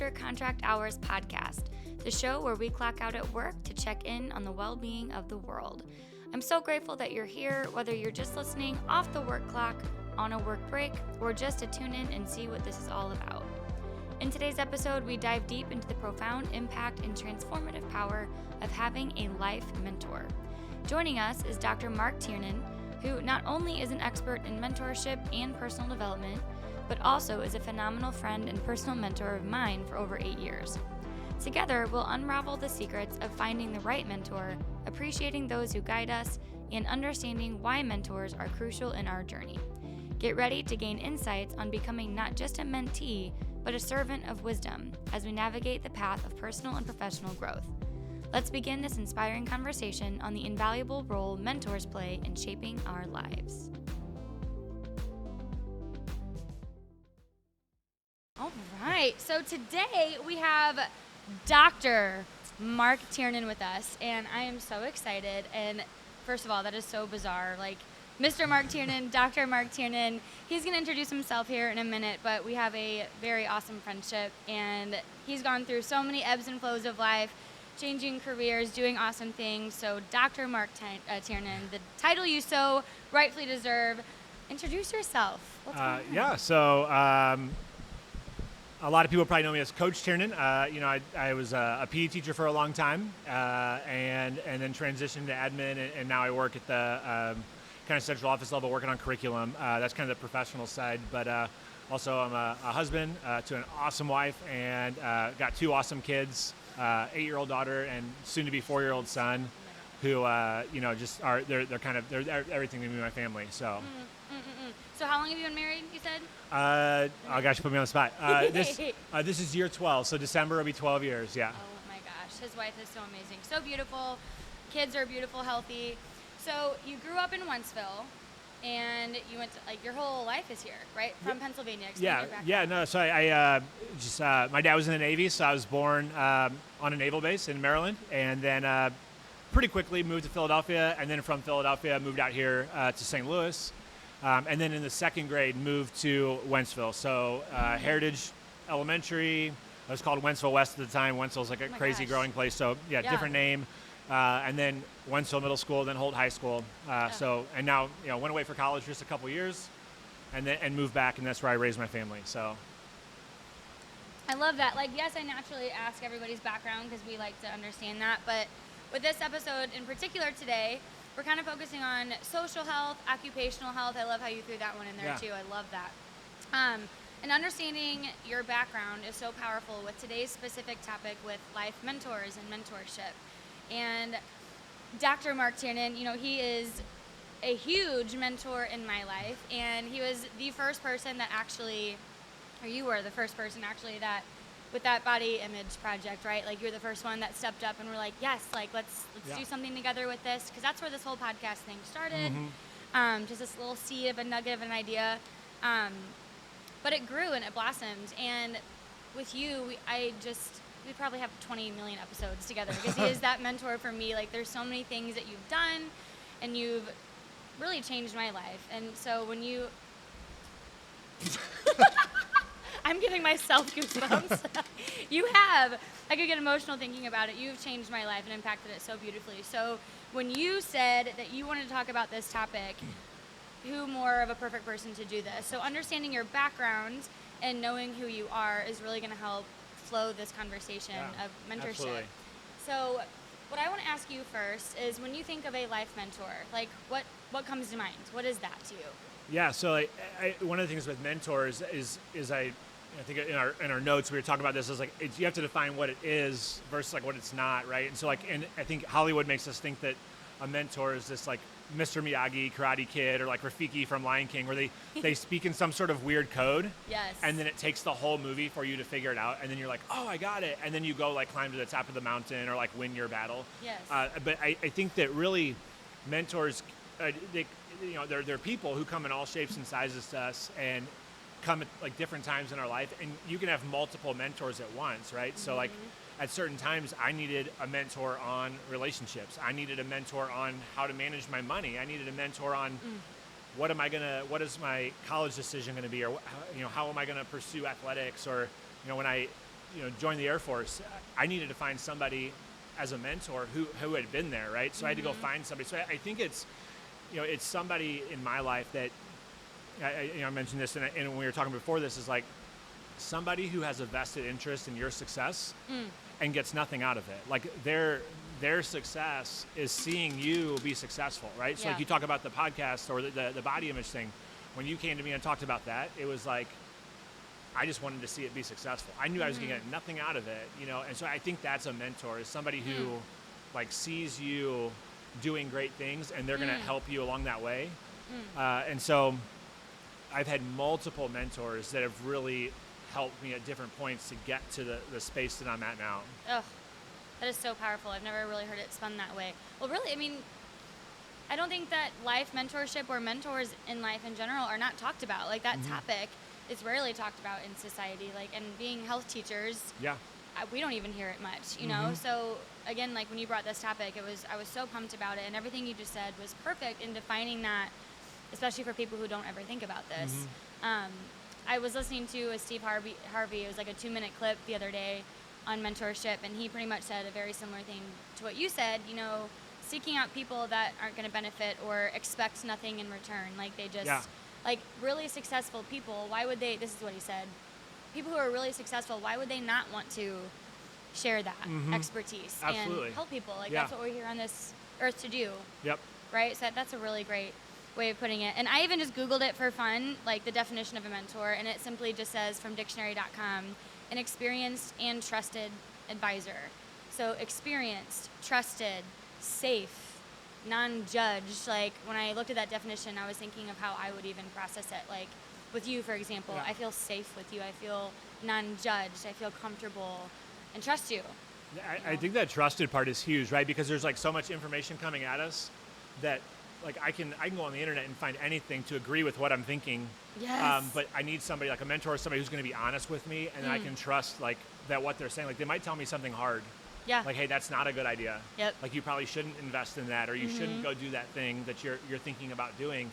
After Contract Hours podcast, the show where we clock out at work to check in on the well-being of the world. I'm so grateful that you're here, whether you're just listening off the work clock, on a work break, or just to tune in and see what this is all about. In today's episode, we dive deep into the profound impact and transformative power of having a life mentor. Joining us is Dr. Marc Tiernan, who not only is an expert in mentorship and personal development, but also is a phenomenal friend and personal mentor of mine for over 8 years. Together, we'll unravel the secrets of finding the right mentor, appreciating those who guide us, and understanding why mentors are crucial in our journey. Get ready to gain insights on becoming not just a mentee, but a servant of wisdom as we navigate the path of personal and professional growth. Let's begin this inspiring conversation on the invaluable role mentors play in shaping our lives. All right, so today we have Dr. Marc Tiernan with us, and I am so excited. And first of all, that is so bizarre. Like, Mr. Marc Tiernan, Dr. Marc Tiernan, he's going to introduce himself here in a minute, but we have a very awesome friendship, and he's gone through so many ebbs and flows of life, changing careers, doing awesome things. So Dr. Marc Tiernan, the title you so rightfully deserve. Introduce yourself. What's going on? A lot of people probably know me as Coach Tiernan. I was a PE teacher for a long time, and then transitioned to admin, and now I work at the kind of central office level, working on curriculum. That's kind of the professional side, but also I'm a husband to an awesome wife, and got 2 awesome kids, 8-year-old daughter and soon-to-be 4-year-old son, who just are they're everything to me and my family. So. So how long have you been married, you said? Oh gosh, you put me on the spot. This is year 12, so December will be 12 years, yeah. Oh my gosh, his wife is so amazing. So beautiful, kids are beautiful, healthy. So you grew up in Wentzville, and you went to, your whole life is here, right? From Pennsylvania. So I my dad was in the Navy, so I was born on a naval base in Maryland, and then pretty quickly moved to Philadelphia, and then from Philadelphia moved out here to St. Louis. And then in the 2nd grade, moved to Wentzville. So Heritage Elementary, it was called Wentzville West at the time. Wentzville's like a crazy growing place. So different name. And then Wentzville Middle School, then Holt High School. And now went away for college just a couple years, and moved back, and that's where I raised my family. So I love that. Yes, I naturally ask everybody's background because we like to understand that. But with this episode in particular today, we're kind of focusing on social health, occupational health. I love how you threw that one in there too. I love that. And understanding your background is so powerful with today's specific topic with life mentors and mentorship. And Dr. Marc Tiernan, he is a huge mentor in my life, and he was the first person that actually, or you were the first person actually that, with that body image project, right? You were the first one that stepped up and were like, yes, let's do something together with this, because that's where this whole podcast thing started. Just this little seed of a nugget of an idea. But it grew and it blossomed. And with you, we probably have 20 million episodes together, because he is that mentor for me. There's so many things that you've done, and you've really changed my life. And so when you... I'm giving myself goosebumps. You have. I could get emotional thinking about it. You've changed my life and impacted it so beautifully. So when you said that you wanted to talk about this topic, who more of a perfect person to do this? So understanding your background and knowing who you are is really going to help flow this conversation of mentorship. Absolutely. So what I want to ask you first is, when you think of a life mentor, what comes to mind? What is that to you? Yeah, so one of the things with mentors is I think in our notes we were talking about this, is you have to define what it is versus what it's not, right? And so and I think Hollywood makes us think that a mentor is this Mr. Miyagi, Karate Kid, or Rafiki from Lion King, where they speak in some sort of weird code. Yes. And then it takes the whole movie for you to figure it out, and then you're like, oh, I got it, and then you go climb to the top of the mountain or win your battle. Yes. But I think that really mentors, they're people who come in all shapes and sizes to us, and come at different times in our life, and you can have multiple mentors at once, right? So at certain times I needed a mentor on relationships. I needed a mentor on how to manage my money. I needed a mentor on what is my college decision going to be, or how am I going to pursue athletics, or when I joined the Air Force, I needed to find somebody as a mentor who had been there, right? So I had to go find somebody. So I think it's, it's somebody in my life that, I mentioned this, and when we were talking before this, is like somebody who has a vested interest in your success and gets nothing out of it. Like their success is seeing you be successful, right? So like you talk about the podcast or the body image thing. When you came to me and talked about that, it was like, I just wanted to see it be successful. I knew I was going to get nothing out of it, and so I think that's a mentor, is somebody who like sees you doing great things and they're going to help you along that way. And so I've had multiple mentors that have really helped me at different points to get to the space that I'm at now. Oh, that is so powerful. I've never really heard it spun that way. Well, really, I mean, I don't think that life mentorship or mentors in life in general are not talked about. Like that topic is rarely talked about in society. Like, and being health teachers, we don't even hear it much, you know? So again, like when you brought this topic, I was so pumped about it, and everything you just said was perfect in defining that, especially for people who don't ever think about this. I was listening to a Steve Harvey, it was like a 2-minute clip the other day on mentorship, and he pretty much said a very similar thing to what you said, seeking out people that aren't going to benefit or expect nothing in return. Like they just, like really successful people, why would they, this is what he said, people who are really successful, why would they not want to share that expertise and help people? Like that's what we're here on this earth to do. Right? So that's a really great way of putting it. And I even just Googled it for fun, like the definition of a mentor, and it simply just says from dictionary.com, an experienced and trusted advisor. So experienced, trusted, safe, non-judged. Like when I looked at that definition, I was thinking of how I would even process it. Like with you, for example, I feel safe with you. I feel non-judged. I feel comfortable and trust you. I think that trusted part is huge, right? Because there's like so much information coming at us that like I can go on the internet and find anything to agree with what I'm thinking. But I need somebody like a mentor, somebody who's going to be honest with me, and I can trust like that what they're saying. Like they might tell me something hard. Like, hey, that's not a good idea. Like you probably shouldn't invest in that, or you shouldn't go do that thing that you're thinking about doing.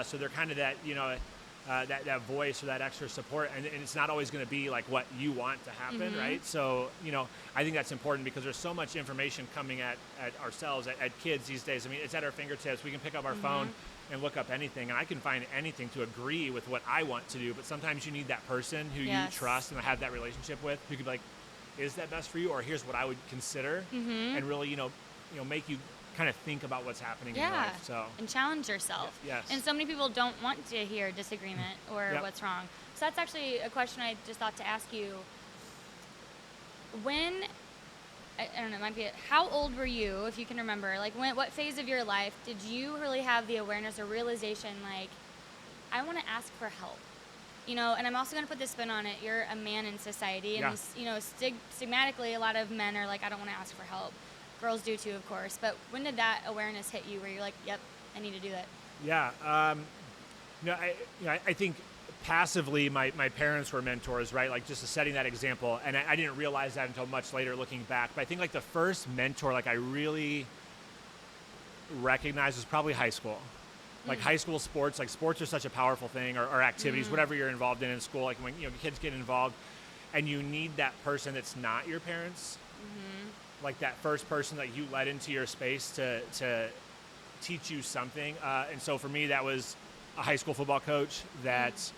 So they're kind of that, that voice or that extra support, and it's not always going to be like what you want to happen, right? So, I think that's important because there's so much information coming at ourselves, at kids these days. I mean, it's at our fingertips. We can pick up our phone and look up anything, and I can find anything to agree with what I want to do, but sometimes you need that person who you trust and have that relationship with, who could be like, is that best for you? Or here's what I would consider, and really, make you kind of think about what's happening in your life. So and challenge yourself. Yes. And so many people don't want to hear disagreement or what's wrong. So that's actually a question I just thought to ask you. When, I don't know, it might be, how old were you, if you can remember? Like what phase of your life did you really have the awareness or realization, like, I want to ask for help? And I'm also going to put this spin on it. You're a man in society, and stigmatically, a lot of men are like, I don't want to ask for help. Girls do too, of course. But when did that awareness hit you, where you're like, yep, I need to do that? I think passively, my parents were mentors, right? Like just setting that example, and I didn't realize that until much later, looking back. But I think like the first mentor, like I really recognized, was probably high school. Like high school sports, like sports are such a powerful thing, or activities, whatever you're involved in school, like when kids get involved, and you need that person that's not your parents, like that first person that you let into your space to teach you something. And so for me, that was a high school football coach that,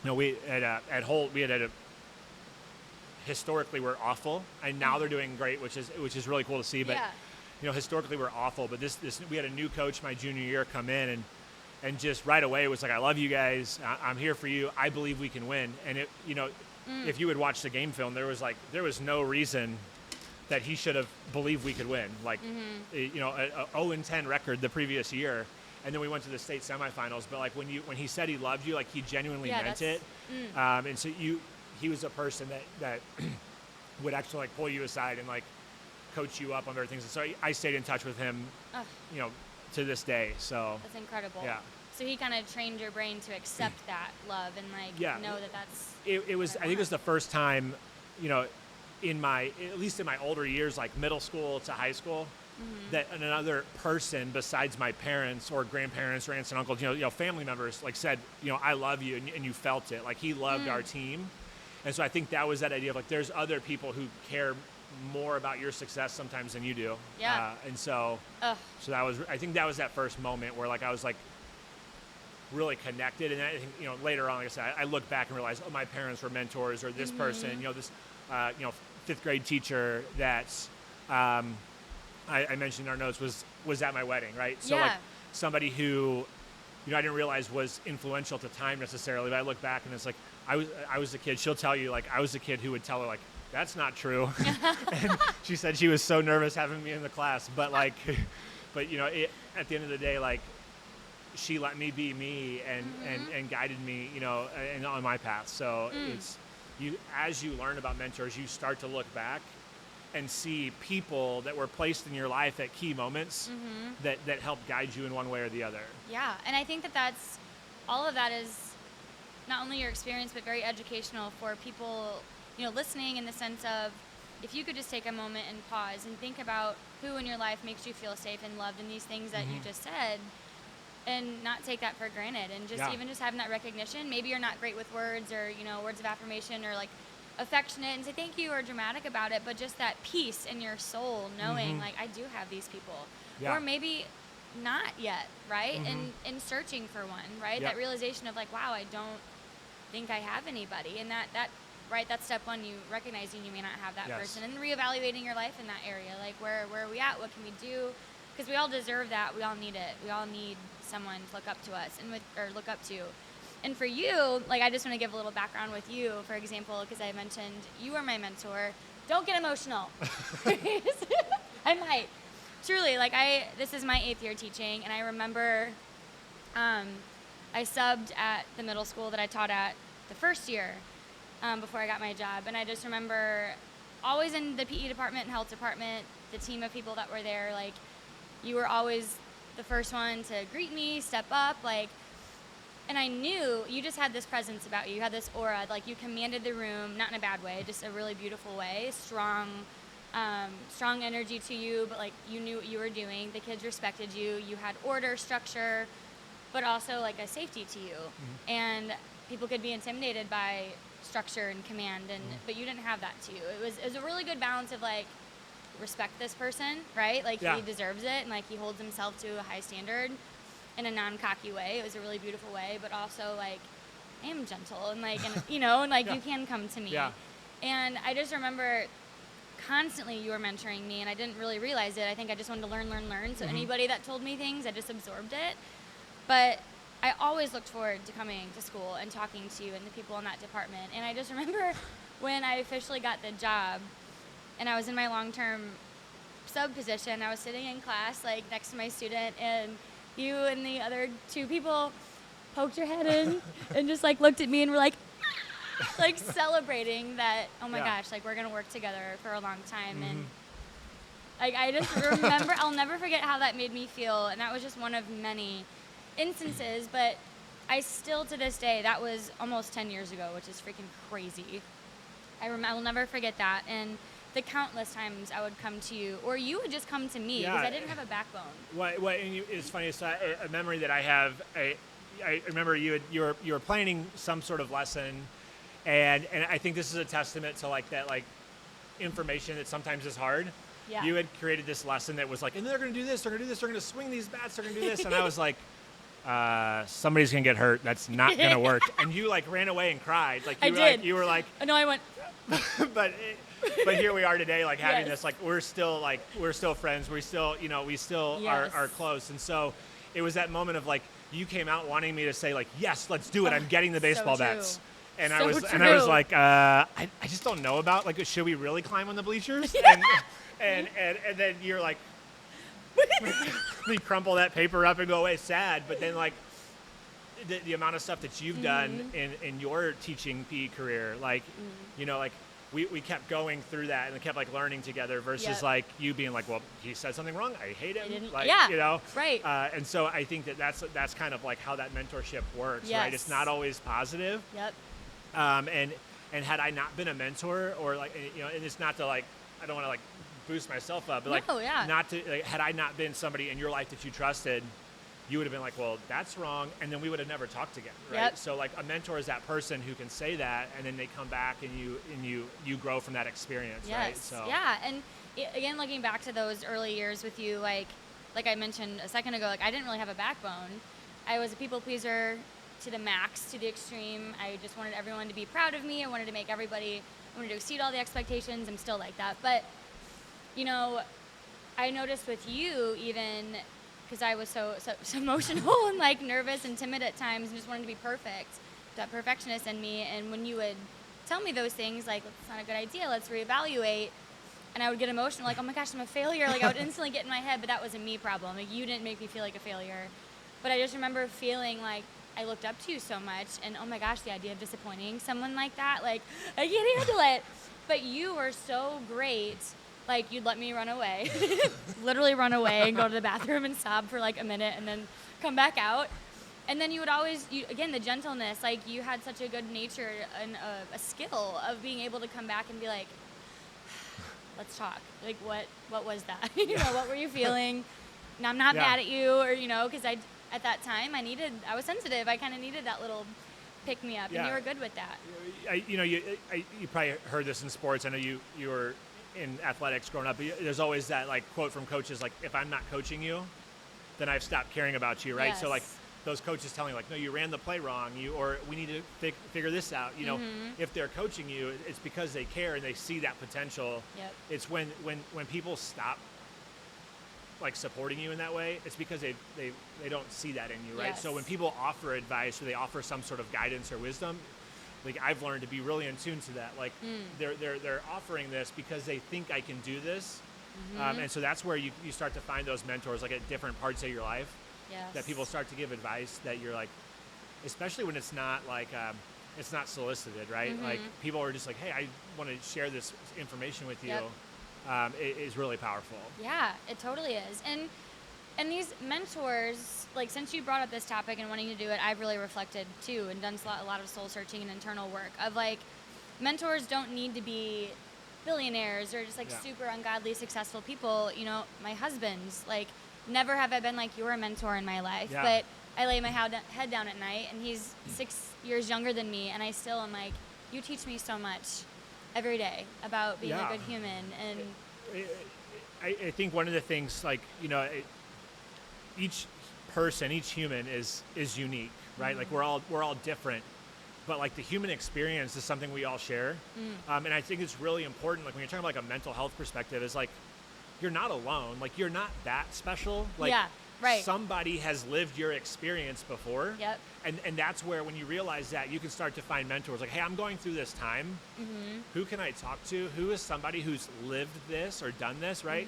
we at Holt, we had historically we're awful, and now they're doing great, which is really cool to see. But historically we're awful, but this we had a new coach my junior year come in, and just right away was like, I love you guys. I'm here for you. I believe we can win. And it, if you would watch the game film, there was no reason that he should have believed we could win. Like, a 0-10 record the previous year. And then we went to the state semifinals. But like when he said he loved you, like he genuinely meant it. And so he was a person that would actually like pull you aside and like coach you up on everything. So I stayed in touch with him, to this day. So that's incredible. Yeah. So he kind of trained your brain to accept that love and like know that that's. It was. I think it was the first time, at least in my older years, like middle school to high school, that another person besides my parents or grandparents or aunts and uncles, family members, like said, I love you, and you felt it. Like he loved our team. And so I think that was that idea of like, there's other people who care more about your success sometimes than you do. Yeah. And so, Ugh. so I think that was that first moment where like, I was like really connected. And I think, later on, like I said, I look back and realize, oh, my parents were mentors, or this person, this, fifth grade teacher that's, I mentioned in our notes was at my wedding, right? So like somebody who, I didn't realize was influential at the time necessarily, but I look back and it's like, I was the kid. She'll tell you, like, I was the kid who would tell her, like, that's not true. And she said she was so nervous having me in the class, but like, at the end of the day, like, she let me be me and guided me, and on my path. So it's as you learn about mentors, you start to look back and see people that were placed in your life at key moments that help guide you in one way or the other. Yeah, and I think that's all of that is not only your experience, but very educational for people, listening, in the sense of, if you could just take a moment and pause and think about who in your life makes you feel safe and loved, and these things that you just said, and not take that for granted, and just even just having that recognition. Maybe you're not great with words, or words of affirmation, or like affectionate and say thank you or dramatic about it, but just that peace in your soul, knowing like, I do have these people, or maybe not yet, right? And searching for one, right? That realization of like, wow, I don't think I have anybody, and that right, that's step one, you recognizing you may not have that person, and reevaluating your life in that area, like where are we at, what can we do, because we all deserve that, we all need it, we all need someone to look up to us or look up to. And for you, like, I just want to give a little background with you, for example, because I mentioned you were my mentor. Don't get emotional. I might. Truly, like, this is my 8th year teaching, and I remember I subbed at the middle school that I taught at the first year before I got my job. And I just remember always in the PE department and health department, the team of people that were there, like, you were always the first one to greet me, step up, like, and I knew you just had this presence about you. You had this aura, like you commanded the room, not in a bad way, just a really beautiful way, strong energy to you, but like you knew what you were doing. The kids respected you. You had order, structure, but also like a safety to you. And people could be intimidated by structure and command, and but you didn't have that to you. It was a really good balance of like, respect this person, right? Like he deserves it, and like he holds himself to a high standard in a non-cocky way. It was a really beautiful way, but also like, I am gentle and like, and and like you can come to me. And I just remember constantly you were mentoring me, and I didn't really realize it. I think I just wanted to learn. So anybody that told me things, I just absorbed it. But I always looked forward to coming to school and talking to you and the people in that department. And I just remember when I officially got the job and I was in my long-term sub position, I was sitting in class like next to my student, and you and the other 2 people poked your head in and just like looked at me and were like, like celebrating that, oh my gosh, like we're gonna work together for a long time. And like I just remember, I'll never forget how that made me feel, and that was just one of many instances. But I still to this day, that was almost 10 years ago, which is freaking crazy. I will never forget that, and the countless times I would come to you, or you would just come to me, because I didn't have a backbone. It's funny. So a memory that I have. I remember you were planning some sort of lesson, and I think this is a testament to like that, like information that sometimes is hard. Yeah. You had created this lesson that was like, and they're going to do this, they're going to do this, they're going to swing these bats, they're going to do this, and I was like, somebody's going to get hurt. That's not going to work. And you like ran away and cried. Like you did. You were like, no, I went. But here we are today, like having this, like we're still friends. We still, are close. And so it was that moment of like, you came out wanting me to say like, yes, let's do it. I'm getting the baseball bats. And I was like, I just don't know about, like, should we really climb on the bleachers? And then you're like, you crumple that paper up and go away sad. But then like the amount of stuff that you've done in your teaching PE career, like, like we kept going through that and we kept like learning together versus like you being like, well, he said something wrong, I hate him. Like, right. And so I think that's kind of like how that mentorship works, right? It's not always positive. Yep. And had I not been a mentor, or like, and it's not to like, I don't want to like boost myself up, but like, not to, like, had I not been somebody in your life that you trusted, you would have been like, well, that's wrong, and then we would have never talked again, right? Yep. So like a mentor is that person who can say that, and then they come back and you grow from that experience, Yes. right? So Yeah, and again, looking back to those early years with you, like I mentioned a second ago, like I didn't really have a backbone. I was a people pleaser to the max, to the extreme. I just wanted everyone to be proud of me. I wanted to exceed all the expectations. I'm still like that, but you know, I noticed with you, even because I was so emotional and like nervous and timid at times and just wanted to be perfect, that perfectionist in me. And when you would tell me those things, like, that's not a good idea, let's reevaluate, and I would get emotional, like, oh my gosh, I'm a failure. Like I would instantly get in my head, but that was a me problem. Like you didn't make me feel like a failure. But I just remember feeling like I looked up to you so much, and oh my gosh, the idea of disappointing someone like that, like I can't handle it. But you were so great. Like, you'd let me run away, literally run away and go to the bathroom and sob for like a minute and then come back out. And then you would always, again, the gentleness, like you had such a good nature and a skill of being able to come back and be like, let's talk. Like, what was that? What were you feeling? And I'm not mad at you, or, because at that time I was sensitive. I kind of needed that little pick me up, and you were good with that. You probably heard this in sports. I know you were in athletics growing up, but there's always that like quote from coaches, like, if I'm not coaching you, then I've stopped caring about you, right? Yes. So like those coaches telling you, like, no, you ran the play wrong, or we need to figure this out. If they're coaching you, it's because they care and they see that potential. Yep. It's when people stop like supporting you in that way, it's because they don't see that in you, right? Yes. So when people offer advice or they offer some sort of guidance or wisdom, like I've learned to be really in tune to that. Like they're offering this because they think I can do this. And so that's where you start to find those mentors, like at different parts of your life. Yes. That people start to give advice that you're like, especially when it's not like, it's not solicited, right? Like people are just like, hey, I want to share this information with you. Yep. It is really powerful. Yeah, it totally is. And these mentors, like, since you brought up this topic and wanting to do it, I've really reflected too and done a lot of soul searching and internal work of like, mentors don't need to be billionaires or just like super ungodly successful people. My husband's like, never have I been like, you're a mentor in my life, but I lay my head down at night, and he's 6 years younger than me, and I still am like, you teach me so much every day about being a good human. And I think one of the things, like, each person, each human is unique, right? Like we're all different, but like the human experience is something we all share. And I think it's really important, like when you're talking about like a mental health perspective, is like, you're not alone. Like you're not that special. Like somebody has lived your experience before. Yep. And that's where, when you realize that, you can start to find mentors. Like, hey, I'm going through this time. Who can I talk to? Who is somebody who's lived this or done this, right?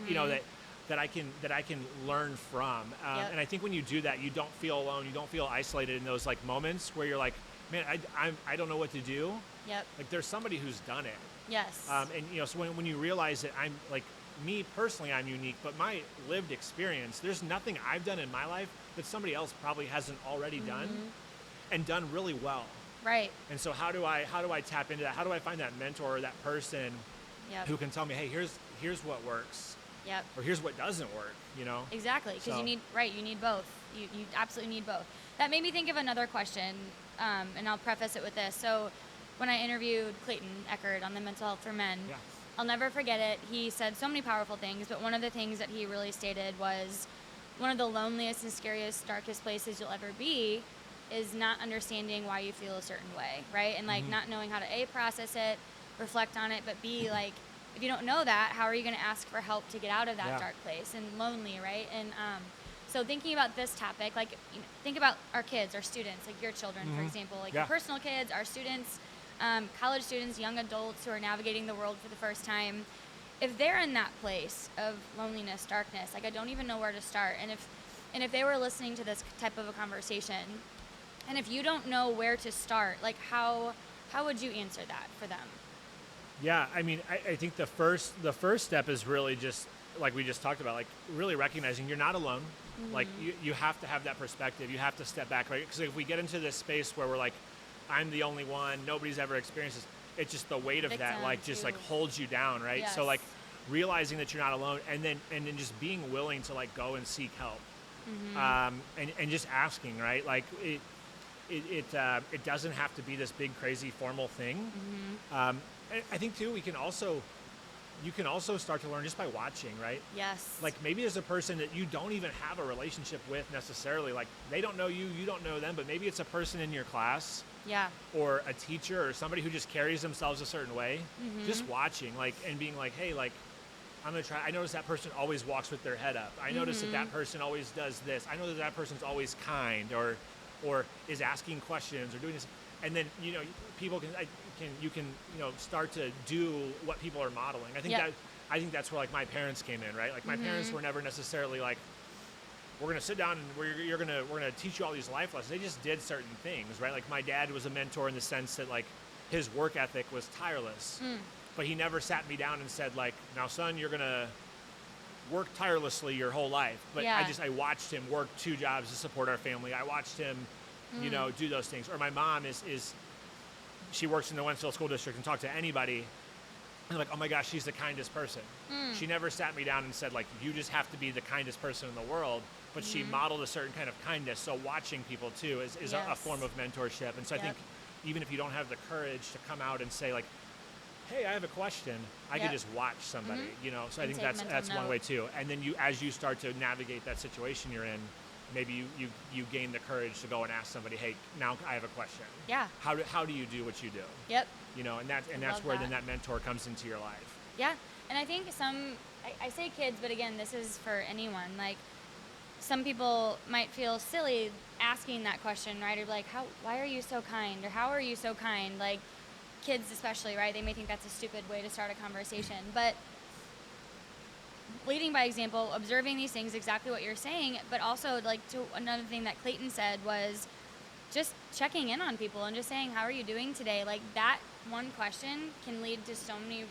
That I can learn from. And I think when you do that, you don't feel alone. You don't feel isolated in those like moments where you're like, man, I don't know what to do. Yep. Like there's somebody who's done it. Yes. And so when you realize that I'm like, me personally, I'm unique, but my lived experience, there's nothing I've done in my life that somebody else probably hasn't already done and done really well. Right. And so how do I tap into that? How do I find that mentor or that person who can tell me, hey, here's what works. Yep. Or here's what doesn't work, Exactly, because you need both. You absolutely need both. That made me think of another question, and I'll preface it with this. So when I interviewed Clayton Eckert on the Mental Health for Men, I'll never forget it. He said so many powerful things, but one of the things that he really stated was, one of the loneliest and scariest, darkest places you'll ever be is not understanding why you feel a certain way, right? And like not knowing how to process it, reflect on it, but B, like, if you don't know that, how are you going to ask for help to get out of that dark place and lonely, right? And so thinking about this topic, like, think about our kids, our students, like your children, for example, like your personal kids, our students, college students, young adults who are navigating the world for the first time. If they're in that place of loneliness, darkness, like I don't even know where to start. And if they were listening to this type of a conversation, and if you don't know where to start, like how would you answer that for them? Yeah, I mean, I think the first step is really just like we just talked about, like really recognizing you're not alone. Like you have to have that perspective. You have to step back, right? Because if we get into this space where we're like, I'm the only one, nobody's ever experienced this, it's just the weight of that, like just like holds you down, right? Yes. So like realizing that you're not alone, and then just being willing to like go and seek help. and just asking, right? Like it doesn't have to be this big, crazy, formal thing. I think too, you can also start to learn just by watching, right? Yes. Like maybe there's a person that you don't even have a relationship with necessarily. Like they don't know you, you don't know them, but maybe it's a person in your class, Yeah. or a teacher, or somebody who just carries themselves a certain way. Just watching, like, and being like, hey, like, I'm gonna try. I notice that person always walks with their head up. I notice that person always does this. I know that person's always kind, or is asking questions, or doing this. And then, you know, people you can start to do what people are modeling. I think that's where, like, my parents came in, right? Like my parents were never necessarily like, we're gonna sit down and we're gonna teach you all these life lessons. They just did certain things, right? Like my dad was a mentor in the sense that, like, his work ethic was tireless, but he never sat me down and said, like, now son, you're gonna work tirelessly your whole life. But Yeah. I watched him work 2 jobs to support our family. I watched him, do those things. Or my mom is she works in the Wentzville School District, and talk to anybody, and like, oh my gosh, she's the kindest person. She never sat me down and said, like, you just have to be the kindest person in the world. But she modeled a certain kind of kindness. So watching people too is a form of mentorship. And so I think even if you don't have the courage to come out and say, like, hey, I have a question, I could just watch somebody, So I And think take that's mental one way note. too. And then as you start to navigate that situation you're in, maybe you gain the courage to go and ask somebody, hey, now I have a question. Yeah. How do you do what you do? Yep. And that's love where that. then that mentor comes into your life. Yeah. And I think I say kids, but again, this is for anyone. Like, some people might feel silly asking that question, right? Or like, why are you so kind? Or how are you so kind? Like, kids especially, right? They may think that's a stupid way to start a conversation. But leading by example, observing these things, exactly what you're saying, but also, like, to another thing that Clayton said was just checking in on people and just saying, how are you doing today? Like, that one question can lead to so many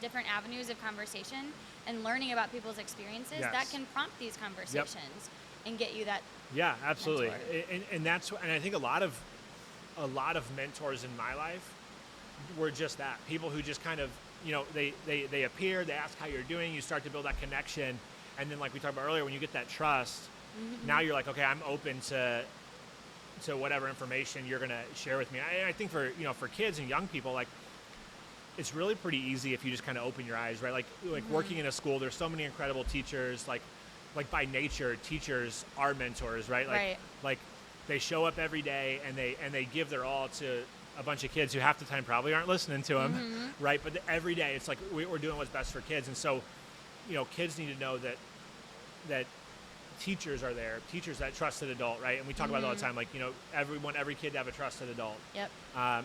different avenues of conversation, and learning about people's experiences that can prompt these conversations and get you that. Yeah, absolutely. mentor. And I think a lot of mentors in my life were just that. People who just kind of, they appear, they ask how you're doing, you start to build that connection, and then, like we talked about earlier, when you get that trust, now you're like, okay, I'm open to whatever information you're gonna share with me. I think for kids and young people, like, it's really pretty easy if you just kind of open your eyes, right? Like working in a school, there's so many incredible teachers. Like by nature, teachers are mentors, right? Like they show up every day and they give their all to a bunch of kids who half the time probably aren't listening to them, right? But every day, it's like we're doing what's best for kids, and so kids need to know that teachers are there, teachers, that trusted adult, right? And we talk about it all the time, like, every kid to have a trusted adult. Yep.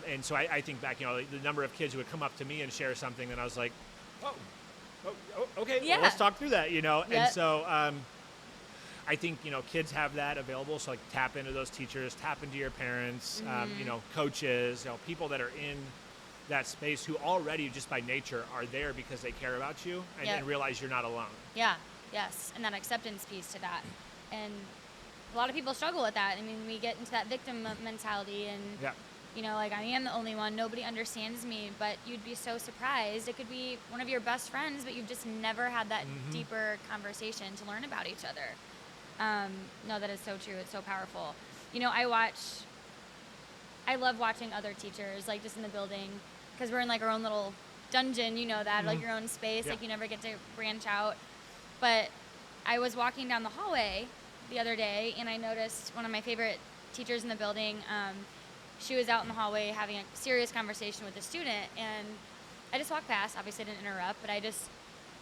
And so I think back, like the number of kids who would come up to me and share something, and I was like, oh okay, Yeah. well, let's talk through that, Yep. And so I think, kids have that available, so, like, tap into those teachers, tap into your parents, coaches, people that are in that space who already just by nature are there because they care about you and realize you're not alone. Yeah. Yes, and that acceptance piece to that. And a lot of people struggle with that. I mean, we get into that victim mentality, and, like, I am the only one, nobody understands me, but you'd be so surprised. It could be one of your best friends, but you've just never had that deeper conversation to learn about each other. No, that is so true. It's so powerful. I love watching other teachers, like, just in the building, because we're in, like, our own little dungeon, like your own space, like, you never get to branch out. But I was walking down the hallway the other day, and I noticed one of my favorite teachers in the building. She was out in the hallway having a serious conversation with a student, and I just walked past. Obviously, I didn't interrupt, but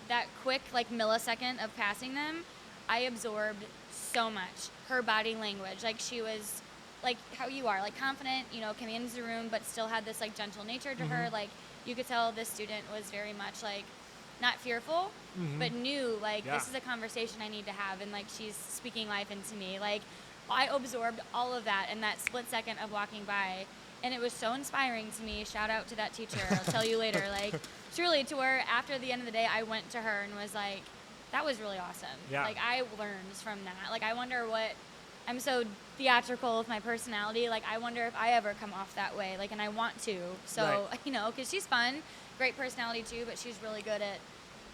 that quick, like, millisecond of passing them, I absorbed so much. Her body language, like, she was like how you are, like, confident, commands the room, but still had this, like, gentle nature to her. Like, you could tell this student was very much, like, not fearful, but knew, like, this is a conversation I need to have, and, like, she's speaking life into me. Like, I absorbed all of that in that split second of walking by, and it was so inspiring to me. Shout out to that teacher. I'll tell you later. Like, truly, to where after the end of the day, I went to her and was like, that was really awesome. Yeah. Like, I learned from that. Like, I wonder I'm so theatrical with my personality. Like, I wonder if I ever come off that way. Like, and I want to. So, because she's fun. Great personality too, but she's really good at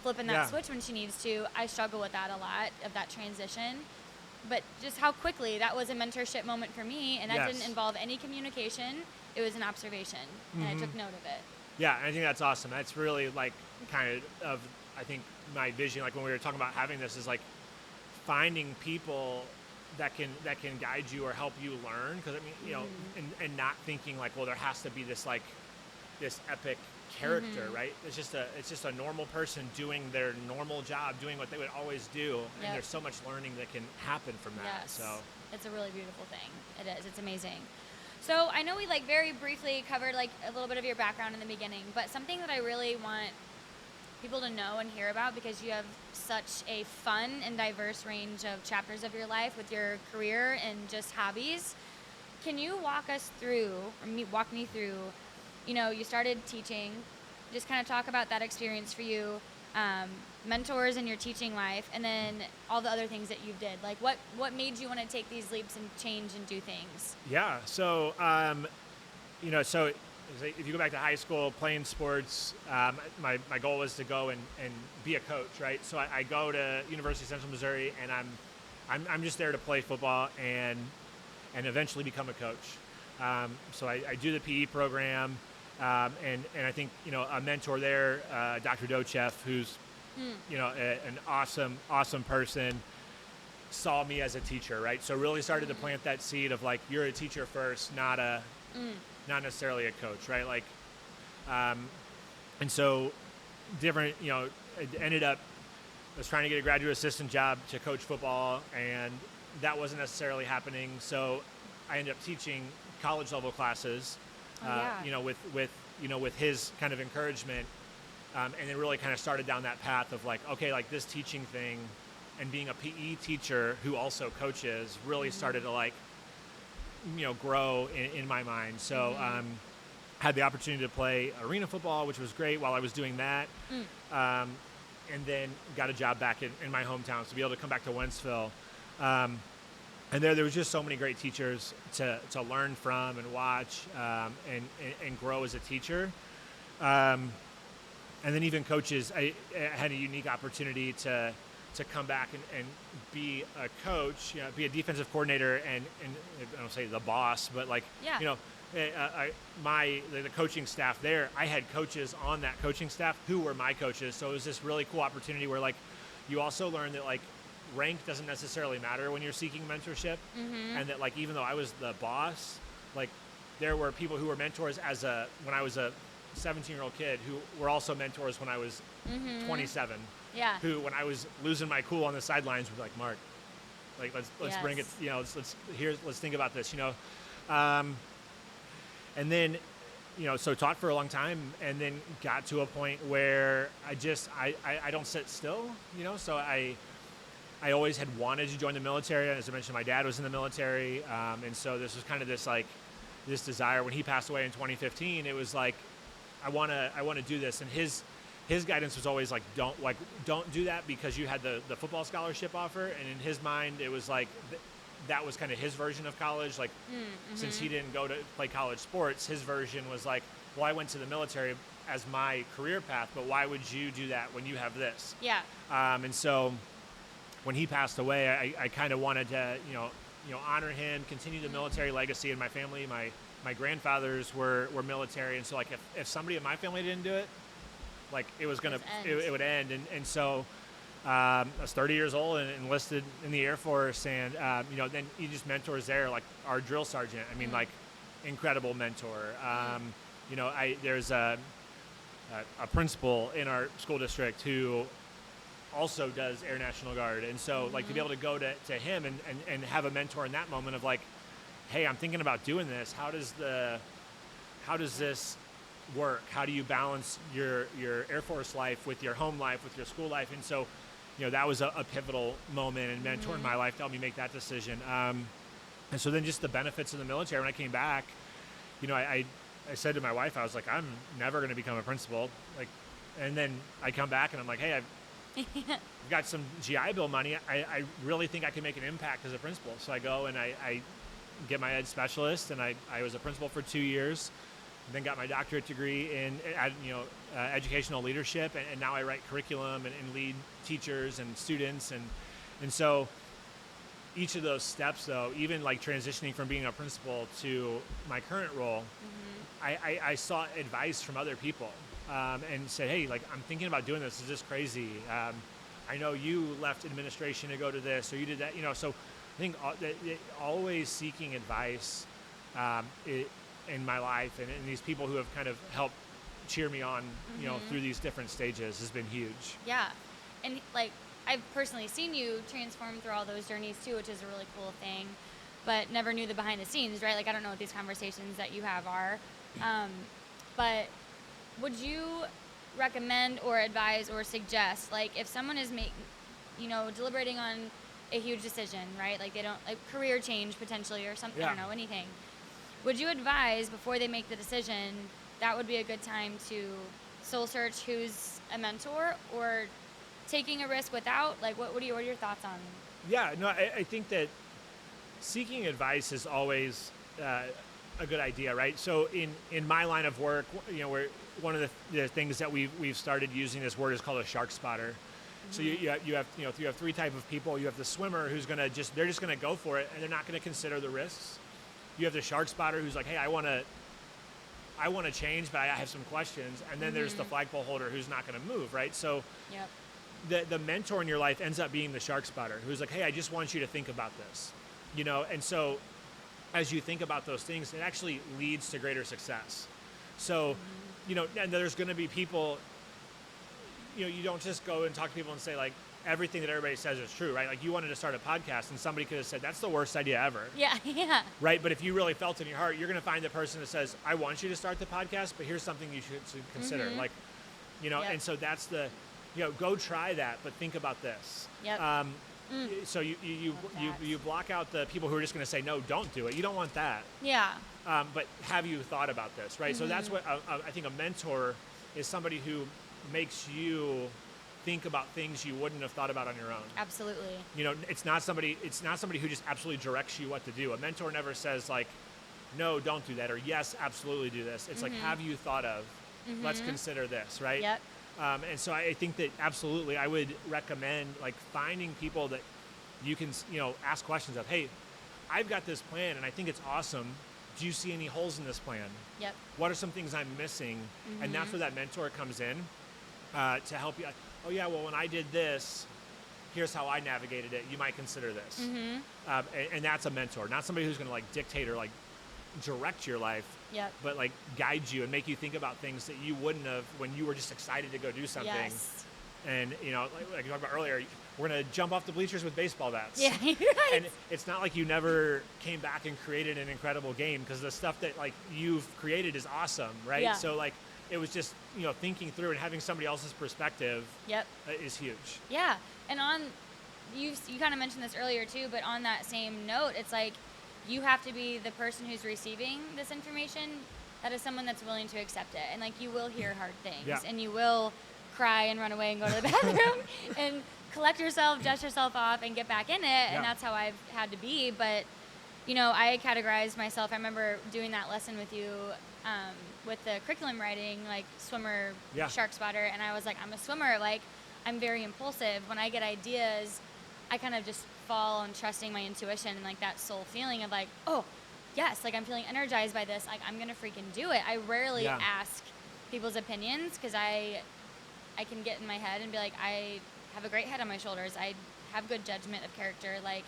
flipping that switch when she needs to. I struggle with that a lot, of that transition. but just how quickly that was a mentorship moment for me, and that Yes. didn't involve any communication. It was an observation, and I took note of it. Yeah, I think that's awesome. That's really like kind of I think my vision, like when we were talking about having this, is like finding people that can guide you or help you learn. Because I mean, you know, and not thinking like, well, there has to be this like this epic character, right? It's just a normal person doing their normal job, doing what they would always do, and Yep. there's so much learning that can happen from that. Yes. So It's a really beautiful thing. It is. It's amazing. So I know we like very briefly covered like a little bit of your background in the beginning, but something that I really want people to know and hear about, because you have such a fun and diverse range of chapters of your life with your career and just hobbies. Can you walk us through, walk me through, you know, you started teaching, just kind of talk about that experience for you, mentors in your teaching life, and then all the other things that you did. Like what made you want to take these leaps and change and do things? yeah, so you know, so if you go back to high school playing sports, my goal was to go and be a coach, right? So I go to University of Central Missouri, and I'm just there to play football and eventually become a coach. So I do the PE program, and I think, you know, a mentor there, Dr. Dochev, who's you know an awesome person, saw me as a teacher, right? So really started to plant that seed of like, you're a teacher first, not necessarily a coach, right? Like, and so different, you know, it ended up, I was trying to get a graduate assistant job to coach football, and that wasn't necessarily happening. So I ended up teaching college level classes, you know, with his kind of encouragement, and then really kind of started down that path of like, okay, like this teaching thing and being a PE teacher who also coaches really started to like, you know, grow in my mind. So had the opportunity to play arena football, which was great while I was doing that. And then got a job back in my hometown, so to be able to come back to Wentzville. And there was just so many great teachers to learn from and watch, and grow as a teacher. And then even coaches, I had a unique opportunity to come back and be a coach, you know, be a defensive coordinator, and I don't say the boss, but like, you know, the coaching staff there, I had coaches on that coaching staff who were my coaches. So it was this really cool opportunity where like, you also learn that like rank doesn't necessarily matter when you're seeking mentorship. And that like, even though I was the boss, like there were people who were mentors when I was a 17-year-old kid who were also mentors when I was 27. Yeah. Who, when I was losing my cool on the sidelines, would be like, Mark, like let's bring it, you know, let's think about this, you know. And then, you know, so taught for a long time, and then got to a point where I don't sit still, you know. So I always had wanted to join the military. As I mentioned, my dad was in the military, and so this was kind of this desire. When he passed away in 2015, it was like, I want to do this. And his guidance was always like, don't do that, because you had the football scholarship offer. And in his mind, it was like, that was kind of his version of college. Like, since he didn't go to play college sports, his version was like, well, I went to the military as my career path, but why would you do that when you have this? Yeah. And so when he passed away, I kind of wanted to, you know, honor him, continue the military legacy in my family. My grandfathers were military, and so like if somebody in my family didn't do it, like it was gonna it would end. And so I was 30 years old and enlisted in the Air Force, and you know, then you just mentors there, like our drill sergeant. I mean, like incredible mentor. You know, there's a principal in our school district who also does Air National Guard, and so like to be able to go to him and have a mentor in that moment of like, hey, I'm thinking about doing this. How does this work? How do you balance your Air Force life with your home life, with your school life? And so, you know, that was a pivotal moment and mentor in my life to help me make that decision. And so then just the benefits of the military. When I came back, you know, I said to my wife, I was like, I'm never going to become a principal. Like, and then I come back and I'm like, hey, I've got some GI Bill money. I really think I can make an impact as a principal. So I go and I get my ed specialist, and I was a principal for 2 years, then got my doctorate degree in educational leadership, and now I write curriculum and lead teachers and students, and so each of those steps, though, even like transitioning from being a principal to my current role, I sought advice from other people and said, hey, like, I'm thinking about doing this. Is this crazy? I know you left administration to go to this, or you did that, so I think always seeking advice in my life, and these people who have kind of helped cheer me on, through these different stages has been huge. Yeah. And like, I've personally seen you transform through all those journeys too, which is a really cool thing, but never knew the behind the scenes, right? Like, I don't know what these conversations that you have are. But would you recommend or advise or suggest, like, if someone is deliberating on a huge decision, right? Like, they don't, like, career change potentially or something, I don't know, anything. Would you advise before they make the decision that would be a good time to soul search who's a mentor, or taking a risk without? Like, what are your thoughts on? Yeah, no, I think that seeking advice is always a good idea, right? So in my line of work, where one of the things that we've started using this word is called a shark spotter. So you have three type of people. You have the swimmer who's they're just gonna go for it, and they're not gonna consider the risks. You have the shark spotter who's like, hey, I want to change, but I have some questions. And then there's the flagpole holder who's not going to move, right? So the mentor in your life ends up being the shark spotter who's like, hey, I just want you to think about this, and so as you think about those things, it actually leads to greater success. So, and there's going to be people, you don't just go and talk to people and say, like, everything that everybody says is true, right? Like, you wanted to start a podcast and somebody could have said, that's the worst idea ever. Yeah. Right? But if you really felt in your heart, you're going to find the person that says, I want you to start the podcast, but here's something you should consider. Like, and so that's go try that, but think about this. Yep. So you block out the people who are just going to say, no, don't do it. You don't want that. Yeah. But have you thought about this, right? So that's what I think a mentor is, somebody who makes you think about things you wouldn't have thought about on your own. Absolutely. It's not somebody who just absolutely directs you what to do. A mentor never says, like, no, don't do that, or yes, absolutely do this. It's like, have you thought of, let's consider this, right? Yep. And so I think that absolutely I would recommend, like, finding people that you can, ask questions of, hey, I've got this plan and I think it's awesome. Do you see any holes in this plan? Yep. What are some things I'm missing? And that's where that mentor comes in to help you. Oh yeah, well, when I did this, here's how I navigated it. You might consider this. And that's a mentor, not somebody who's going to, like, dictate or, like, direct your life, but, like, guide you and make you think about things that you wouldn't have when you were just excited to go do something. Yes. And, like you talked about earlier, we're going to jump off the bleachers with baseball bats. Yeah, you're right. And it's not like you never came back and created an incredible game, because the stuff that, like, you've created is awesome, right? Yeah. So, like, it was just, thinking through and having somebody else's perspective is huge. Yeah. And you kind of mentioned this earlier too, but on that same note, it's like, you have to be the person who's receiving this information that is someone that's willing to accept it. And, like, you will hear hard things, and you will cry and run away and go to the bathroom and collect yourself, dust yourself off, and get back in it. And that's how I've had to be. But, I categorized myself. I remember doing that lesson with you with the curriculum writing, like, swimmer, shark spotter. And I was like, I'm a swimmer. Like, I'm very impulsive. When I get ideas, I kind of just fall on trusting my intuition and, like, that soul feeling of, like, oh, yes, like, I'm feeling energized by this. Like, I'm going to freaking do it. I rarely ask people's opinions, because I can get in my head and be like, I have a great head on my shoulders. I have good judgment of character. Like,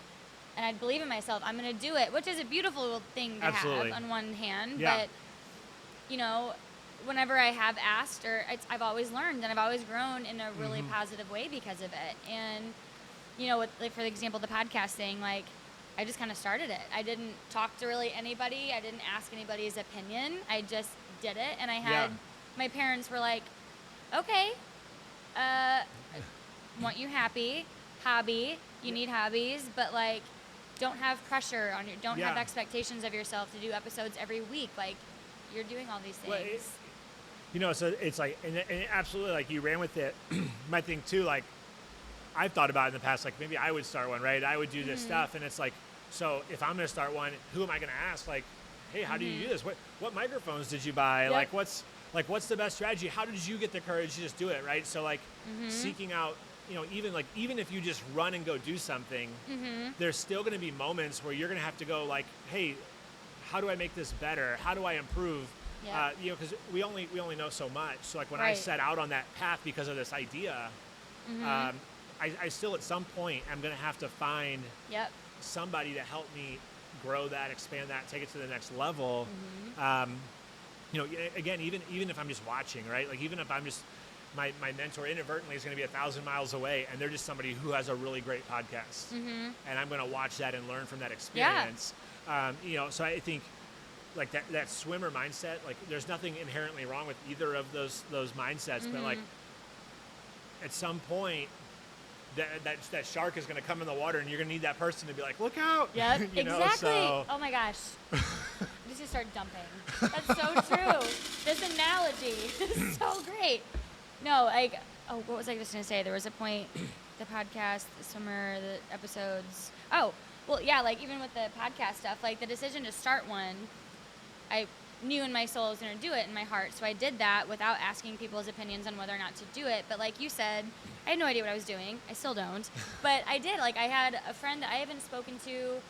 and I believe in myself. I'm going to do it, which is a beautiful thing to have on one hand. But, whenever I have asked, I've always learned, and I've always grown in a really positive way because of it. And, with, like, for example, the podcast thing, like, I just kind of started it. I didn't talk to really anybody. I didn't ask anybody's opinion. I just did it. And I had, my parents were like, okay, want you happy, hobby, you need hobbies, but, like, don't have pressure on you. Don't have expectations of yourself to do episodes every week. Like, you're doing all these things. Well, so it's like, and absolutely, like, you ran with it. My thing too, like, I've thought about it in the past, like, maybe I would start one, right? I would do this stuff, and it's like, so if I'm going to start one, who am I going to ask? Like, hey, how do you do this? What microphones did you buy? Like, what's the best strategy? How did you get the courage to just do it, right? So, like, seeking out even if you just run and go do something, there's still going to be moments where you're going to have to go like, hey, how do I make this better? How do I improve? Yep. Because we only know so much. So like when I Right. set out on that path because of this idea, I still at some point I'm going to have to find Yep. somebody to help me grow that, expand that, take it to the next level. Again, even if I'm just watching, right? Like even if I'm just my mentor inadvertently is going to be 1,000 miles away, and they're just somebody who has a really great podcast, and I'm going to watch that and learn from that experience. So I think like that swimmer mindset, like there's nothing inherently wrong with either of those mindsets, but like at some point that shark is going to come in the water, and you're going to need that person to be like, look out. Yep. Exactly. So, Oh my gosh. Just to start dumping. That's so true. This analogy is so great. No, like, what was I just going to say? There was a point, the podcast, the swimmer, the episodes. Oh, well, yeah, like even with the podcast stuff, like the decision to start one, I knew in my soul I was going to do it in my heart. So I did that without asking people's opinions on whether or not to do it. But like you said, I had no idea what I was doing. I still don't. But I did. Like I had a friend that I haven't spoken to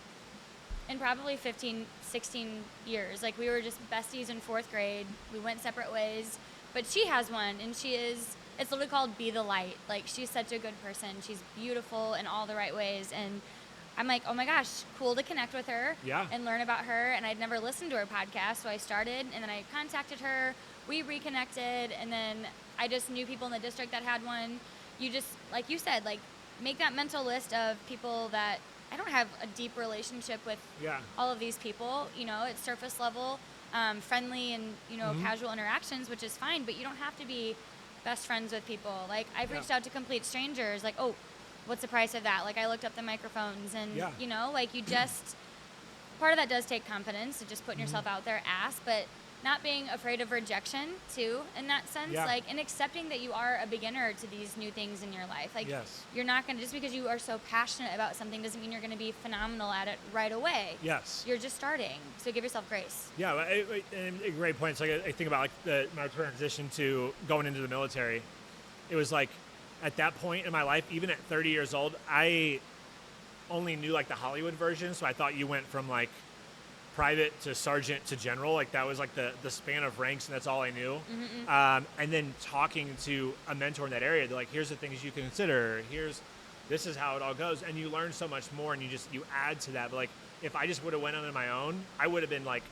in probably 15, 16 years. Like we were just besties in 4th grade. We went separate ways. But she has one, and it's literally called Be the Light. Like she's such a good person. She's beautiful in all the right ways. And I'm like, oh my gosh, cool to connect with her and learn about her. And I'd never listened to her podcast, so I started, and then I contacted her. We reconnected, and then I just knew people in the district that had one. You just, like you said, like make that mental list of people that I don't have a deep relationship with. All of these people, it's surface level, friendly and casual interactions, which is fine. But you don't have to be best friends with people. Like I've reached out to complete strangers. Like, oh, what's the price of that? Like I looked up the microphones, and like you just part of that does take confidence to just putting yourself out there, ask, but not being afraid of rejection too, in that sense, like, and accepting that you are a beginner to these new things in your life. Like you're not going to, just because you are so passionate about something doesn't mean you're going to be phenomenal at it right away. You're just starting. So give yourself grace. And a great point. So I think about like my transition to going into the military. It was like, at that point in my life, even at 30 years old, I only knew like the Hollywood version. So I thought you went from like private to sergeant to general. Like that was like the span of ranks, and that's all I knew. And then talking to a mentor in that area, they're like, here's the things you can consider. This is how it all goes. And you learn so much more, and you add to that. But like, if I just would have went on my own, I would have been like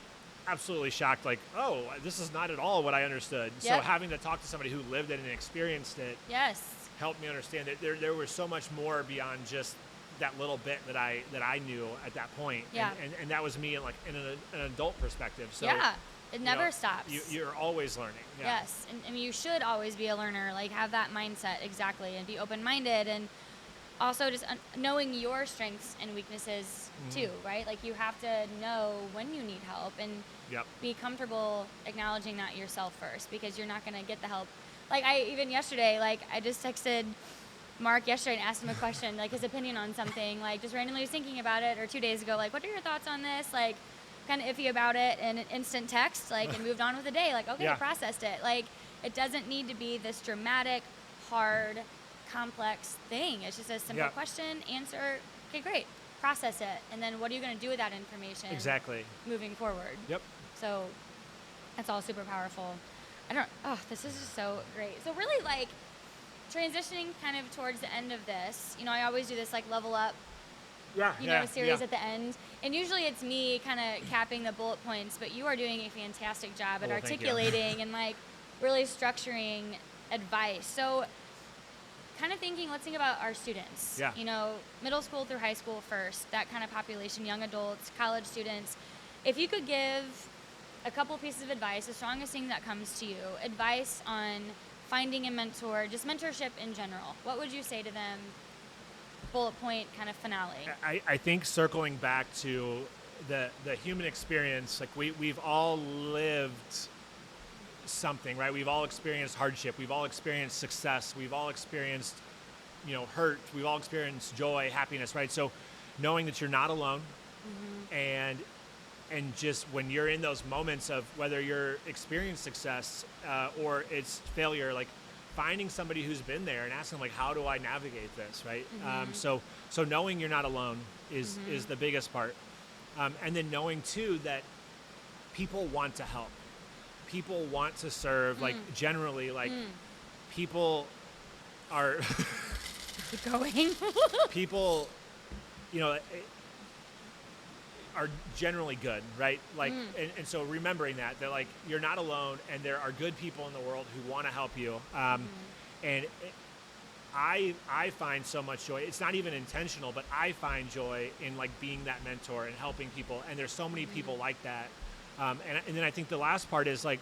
absolutely shocked. Like, oh, this is not at all what I understood. So having to talk to somebody who lived it and experienced it. Helped me understand that there was so much more beyond just that little bit that I knew at that point. And that was me in an adult perspective. So it never stops. You're always learning. Yes, and I mean you should always be a learner. Like have that mindset, exactly, and be open-minded, and also just knowing your strengths and weaknesses too, right? Like you have to know when you need help, and be comfortable acknowledging that yourself first, because you're not going to get the help. Like even yesterday, like I just texted Mark yesterday and asked him a question, like his opinion on something, like just randomly was thinking about it, or 2 days ago, like what are your thoughts on this? Like kind of iffy about it, and an instant text, like, and moved on with the day. Like, okay, I processed it. Like it doesn't need to be this dramatic, hard, complex thing. It's just a simple question, answer, okay, great, process it, and then what are you going to do with that information moving forward? So that's all super powerful. This is just so great. So really, like, transitioning kind of towards the end of this, I always do this, like, level up, series at the end. And usually it's me kind of capping the bullet points, but you are doing a fantastic job at articulating and, like, really structuring advice. So kind of thinking, let's think about our students. Middle school through high school first, that kind of population, young adults, college students. If you could give a couple pieces of advice, the strongest thing that comes to you, advice on finding a mentor, just mentorship in general, what would you say to them? Bullet point kind of finale. I think circling back to the human experience, like we've all lived something, right? We've all experienced hardship. We've all experienced success. We've all experienced, hurt. We've all experienced joy, happiness, right? So knowing that you're not alone, and just when you're in those moments of whether you're experiencing success or it's failure, like finding somebody who's been there and asking like, how do I navigate this, right? So knowing you're not alone is the biggest part, and then knowing too that people want to help, people want to serve. Like generally, like people are Keep going. people, are generally good, right? Like, and so remembering that like you're not alone, and there are good people in the world who want to help you. And I find so much joy. It's not even intentional, but I find joy in like being that mentor and helping people. And there's so many people like that. And then I think the last part is like,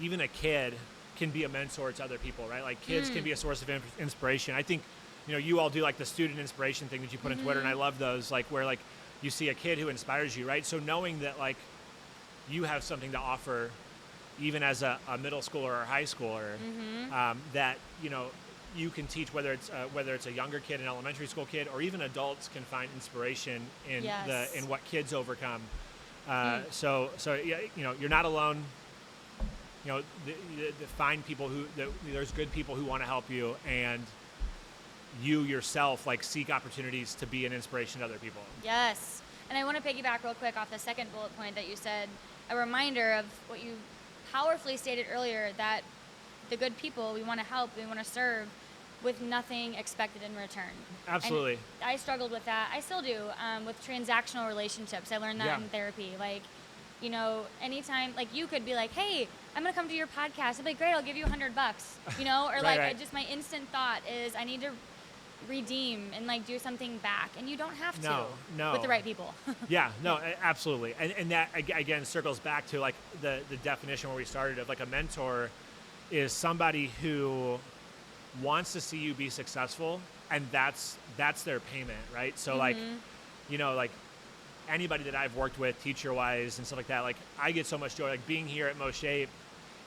even a kid can be a mentor to other people, right? Like kids can be a source of inspiration. I think, you all do like the student inspiration thing that you put on Twitter, and I love those, like where like you see a kid who inspires you, right? So knowing that like you have something to offer, even as a middle schooler or high schooler, that, you can teach, whether it's a younger kid, an elementary school kid, or even adults can find inspiration in in what kids overcome. So yeah, you're not alone. Find people there's good people who want to help you, and you yourself like seek opportunities to be an inspiration to other people. Yes. And I want to piggyback real quick off the second bullet point that you said, a reminder of what you powerfully stated earlier, that the good people we want to help, we want to serve with nothing expected in return. Absolutely. And I struggled with that. I still do, with transactional relationships. I learned that in therapy. Like, anytime, like you could be like, hey, I'm going to come to your podcast. I'd be like, great, I'll give you $100, or right. just my instant thought is I need to redeem and like do something back, and you don't have to with the right people. Absolutely. And that again circles back to like the definition where we started of like a mentor is somebody who wants to see you be successful, and that's their payment, right? So like like anybody that I've worked with teacher wise and stuff like that, like I get so much joy like being here at MoShape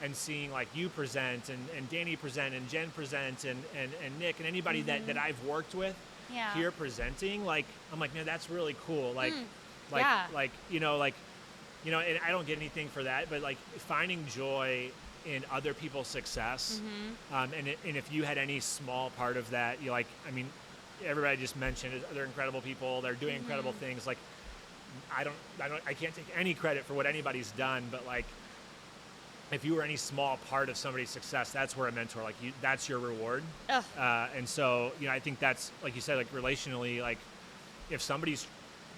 and seeing like you present and Danny present and Jen present and Nick and anybody that I've worked with here presenting, like I'm like, man, that's really cool. And I don't get anything for that, but like finding joy in other people's success. And if you had any small part of that, everybody just mentioned they're incredible people, they're doing incredible things. Like I can't take any credit for what anybody's done, but like if you were any small part of somebody's success, that's where a mentor, like you, that's your reward. And so, I think that's, like you said, like relationally, like if somebody's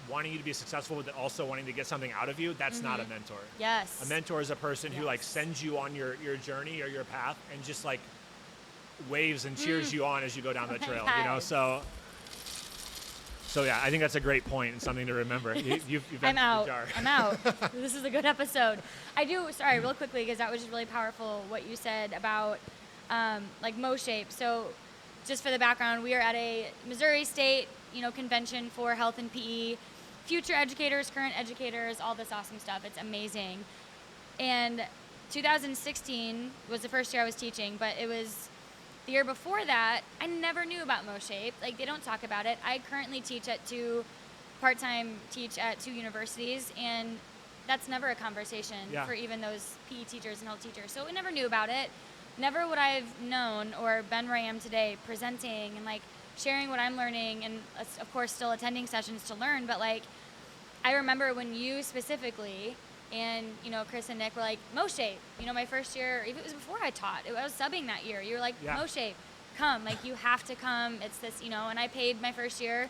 wanting you to be successful but also wanting to get something out of you, that's not a mentor. Yes. A mentor is a person who like sends you on your journey or your path and just like waves and cheers you on as you go down the trail, So yeah, I think that's a great point and something to remember. You've I'm out. This is a good episode. Sorry, real quickly, because that was just really powerful what you said about like MoShape. So just for the background, we are at a Missouri State, convention for health and PE, future educators, current educators, all this awesome stuff. It's amazing. And 2016 was the first year I was teaching, but it was the year before that, I never knew about MoShape. Like, they don't talk about it. I currently teach at part-time teach at 2 universities, and that's never a conversation for even those PE teachers and health teachers. So we never knew about it. Never would I have known or been where I am today, presenting and like sharing what I'm learning, and of course still attending sessions to learn. But like, I remember when you specifically and, Chris and Nick were like, MoShape, my first year, even it was before I taught, I was subbing that year. You were like, MoShape, come, like you have to come. It's this, and I paid my first year,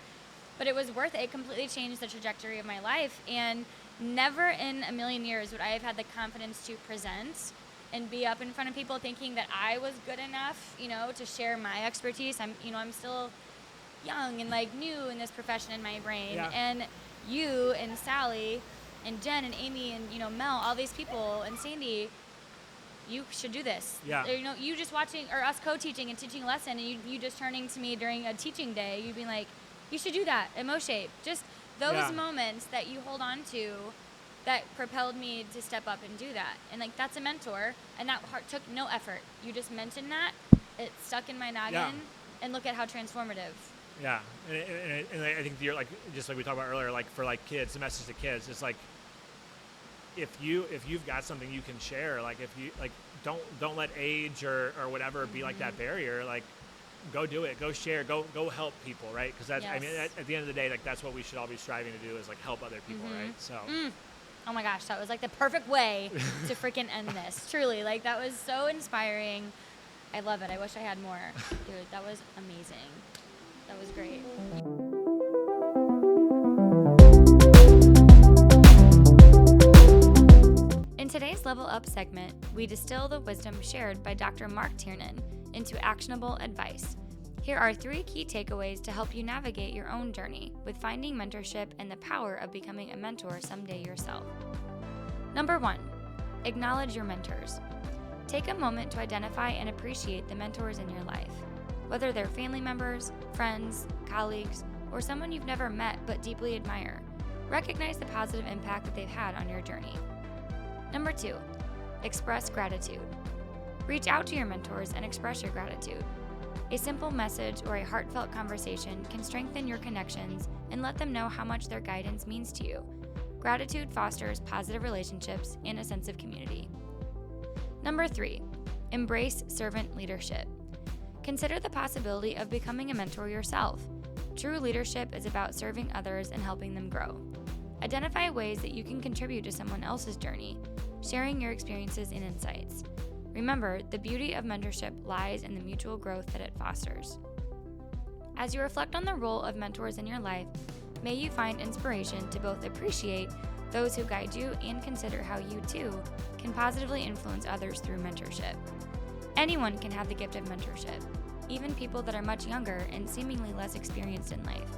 but it was worth it. It completely changed the trajectory of my life. And never in a million years would I have had the confidence to present and be up in front of people thinking that I was good enough, to share my expertise. I'm still young and like new in this profession in my brain. And you and Sally and Jen and Amy and, Mel, all these people, and Sandy, you should do this. You just watching, or us co-teaching and teaching a lesson, and you just turning to me during a teaching day, you being like, you should do that at MoShape. Just those moments that you hold on to that propelled me to step up and do that. And like, that's a mentor, and that took no effort. You just mentioned that, it stuck in my noggin, and look at how transformative. Yeah, and I think you're like, just like we talked about earlier, like for like kids, the message to kids is like, if you've got something you can share, like if you like, don't let age or whatever be like that barrier. Like, go do it, go share, go help people, right? Because that's, I mean, at the end of the day, like, that's what we should all be striving to do, is like help other people, right? So Oh my gosh, that was like the perfect way to freaking end this. Truly, like, that was so inspiring. I love it. I wish I had more. Dude, that was amazing. That was great. In today's Level Up segment, we distill the wisdom shared by Dr. Marc Tiernan into actionable advice. Here are 3 key takeaways to help you navigate your own journey with finding mentorship and the power of becoming a mentor someday yourself. Number 1, acknowledge your mentors. Take a moment to identify and appreciate the mentors in your life, whether they're family members, friends, colleagues, or someone you've never met but deeply admire. Recognize the positive impact that they've had on your journey. Number 2, express gratitude. Reach out to your mentors and express your gratitude. A simple message or a heartfelt conversation can strengthen your connections and let them know how much their guidance means to you. Gratitude fosters positive relationships and a sense of community. Number 3, embrace servant leadership. Consider the possibility of becoming a mentor yourself. True leadership is about serving others and helping them grow. Identify ways that you can contribute to someone else's journey, sharing your experiences and insights. Remember, the beauty of mentorship lies in the mutual growth that it fosters. As you reflect on the role of mentors in your life, may you find inspiration to both appreciate those who guide you and consider how you, too, can positively influence others through mentorship. Anyone can have the gift of mentorship, even people that are much younger and seemingly less experienced in life.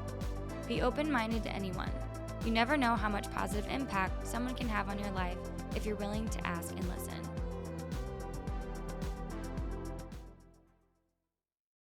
Be open-minded to anyone. You never know how much positive impact someone can have on your life if you're willing to ask and listen.